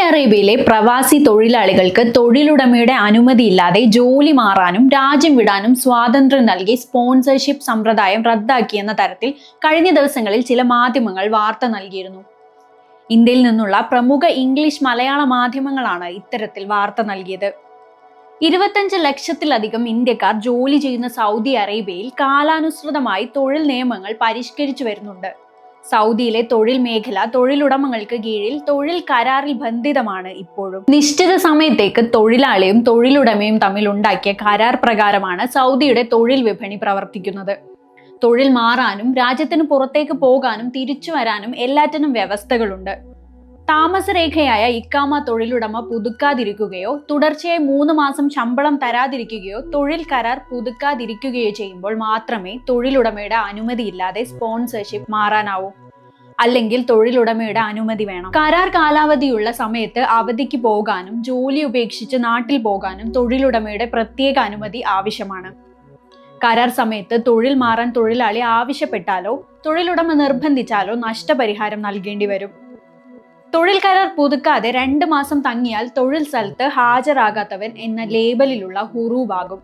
അറേബ്യയിലെ പ്രവാസി തൊഴിലാളികൾക്ക് തൊഴിലുടമയുടെ അനുമതിയില്ലാതെ ജോലി മാറാനും രാജ്യം വിടാനും സ്വാതന്ത്ര്യം നൽകി സ്പോൺസർഷിപ്പ് സമ്പ്രദായം റദ്ദാക്കിയെന്ന തരത്തിൽ കഴിഞ്ഞ ദിവസങ്ങളിൽ ചില മാധ്യമങ്ങൾ വാർത്ത നൽകിയിരുന്നു. ഇന്ത്യയിൽ നിന്നുള്ള പ്രമുഖ ഇംഗ്ലീഷ് മലയാള മാധ്യമങ്ങളാണ് ഇത്തരത്തിൽ വാർത്ത നൽകിയത്. 25 ലക്ഷത്തിലധികം ഇന്ത്യക്കാർ ജോലി ചെയ്യുന്ന സൗദി അറേബ്യയിൽ കാലാനുസൃതമായി തൊഴിൽ നിയമങ്ങൾ പരിഷ്കരിച്ചു വരുന്നുണ്ട്. സൗദിയിലെ തൊഴിൽ മേഖല തൊഴിലുടമകൾക്ക് കീഴിൽ തൊഴിൽ കരാറിൽ ബന്ധിതമാണ്. ഇപ്പോഴും നിശ്ചിത സമയത്തേക്ക് തൊഴിലാളിയും തൊഴിലുടമയും തമ്മിൽ ഉണ്ടാക്കിയ കരാർ പ്രകാരമാണ് സൗദിയുടെ തൊഴിൽ വിപണി പ്രവർത്തിക്കുന്നത്. തൊഴിൽ മാറാനും രാജ്യത്തിന് പുറത്തേക്ക് പോകാനും തിരിച്ചു വരാനും എല്ലാറ്റിനും വ്യവസ്ഥകളുണ്ട്. താമസരേഖയായ ഇക്കാമ തൊഴിലുടമ പുതുക്കാതിരിക്കുകയോ തുടർച്ചയായി 3 മാസം ശമ്പളം തരാതിരിക്കുകയോ തൊഴിൽ കരാർ പുതുക്കാതിരിക്കുകയോ ചെയ്യുമ്പോൾ മാത്രമേ തൊഴിലുടമയുടെ അനുമതിയില്ലാതെ സ്പോൺസർഷിപ്പ് മാറാനാവൂ. അല്ലെങ്കിൽ തൊഴിലുടമയുടെ അനുമതി വേണം. കരാർ കാലാവധിയുള്ള സമയത്ത് അവധിക്ക് പോകാനും ജോലി ഉപേക്ഷിച്ച് നാട്ടിൽ പോകാനും തൊഴിലുടമയുടെ പ്രത്യേക അനുമതി ആവശ്യമാണ്. കരാർ സമയത്ത് തൊഴിൽ മാറാൻ തൊഴിലാളി ആവശ്യപ്പെട്ടാലോ തൊഴിലുടമ നിർബന്ധിച്ചാലോ നഷ്ടപരിഹാരം നൽകേണ്ടി വരും. തൊഴിൽ കരാർ പുതുക്കാതെ 2 മാസം തങ്ങിയാൽ തൊഴിൽ സ്ഥലത്ത് ഹാജരാകാത്തവൻ എന്ന ലേബലിലുള്ള ഹുറൂബാകും.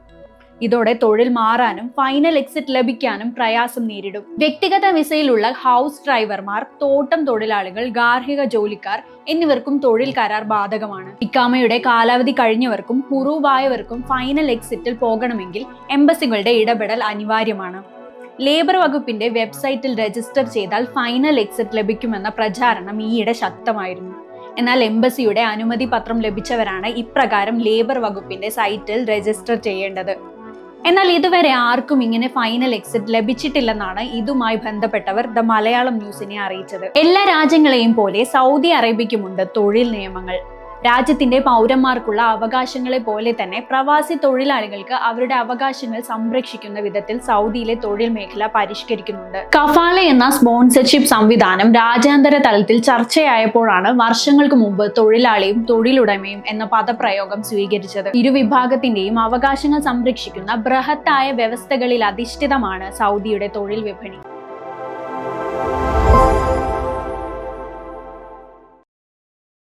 ഇതോടെ തൊഴിൽ മാറാനും ഫൈനൽ എക്സിറ്റ് ലഭിക്കാനും പ്രയാസം നേരിടും. വ്യക്തിഗത വിസയിലുള്ള ഹൗസ് ഡ്രൈവർമാർ, തോട്ടം തൊഴിലാളികൾ, ഗാർഹിക ജോലിക്കാർ എന്നിവർക്കും തൊഴിൽ കരാർ ബാധകമാണ്. ഇക്കാമയുടെ കാലാവധി കഴിഞ്ഞവർക്കും ഹുറൂബായവർക്കും ഫൈനൽ എക്സിറ്റിൽ പോകണമെങ്കിൽ എംബസികളുടെ ഇടപെടൽ അനിവാര്യമാണ്. ലേബർ വകുപ്പിന്റെ വെബ്സൈറ്റിൽ രജിസ്റ്റർ ചെയ്താൽ ഫൈനൽ എക്സിറ്റ് ലഭിക്കുമെന്ന പ്രചാരണം ഈയിടെ ശക്തമായിരുന്നു. എന്നാൽ എംബസിയുടെ അനുമതി പത്രം ലഭിച്ചവരാണ് ഇപ്രകാരം ലേബർ വകുപ്പിന്റെ സൈറ്റിൽ രജിസ്റ്റർ ചെയ്യേണ്ടത്. എന്നാൽ ഇതുവരെ ആർക്കും ഇങ്ങനെ ഫൈനൽ എക്സിറ്റ് ലഭിച്ചിട്ടില്ലെന്നാണ് ഇതുമായി ബന്ധപ്പെട്ടവർ ദ മലയാളം ന്യൂസിനെ അറിയിച്ചത്. എല്ലാ രാജ്യങ്ങളെയും പോലെ സൗദി അറേബ്യയ്ക്കുമുണ്ട് തൊഴിൽ നിയമങ്ങൾ. രാജ്യത്തിന്റെ പൗരന്മാർക്കുള്ള അവകാശങ്ങളെ പോലെ തന്നെ പ്രവാസി തൊഴിലാളികൾക്ക് അവരുടെ അവകാശങ്ങൾ സംരക്ഷിക്കുന്ന വിധത്തിൽ സൗദിയിലെ തൊഴിൽ മേഖല പരിഷ്കരിക്കുന്നുണ്ട്. കഫാല എന്ന സ്പോൺസർഷിപ്പ് സംവിധാനം രാജ്യാന്തര തലത്തിൽ ചർച്ചയായപ്പോഴാണ് വർഷങ്ങൾക്ക് മുമ്പ് തൊഴിലാളിയും തൊഴിലുടമയും എന്ന പദപ്രയോഗം സ്വീകരിച്ചത്. ഇരുവിഭാഗത്തിന്റെയും അവകാശങ്ങൾ സംരക്ഷിക്കുന്ന ബൃഹത്തായ വ്യവസ്ഥകളിൽ അധിഷ്ഠിതമാണ് സൗദിയുടെ തൊഴിൽ വിപണി.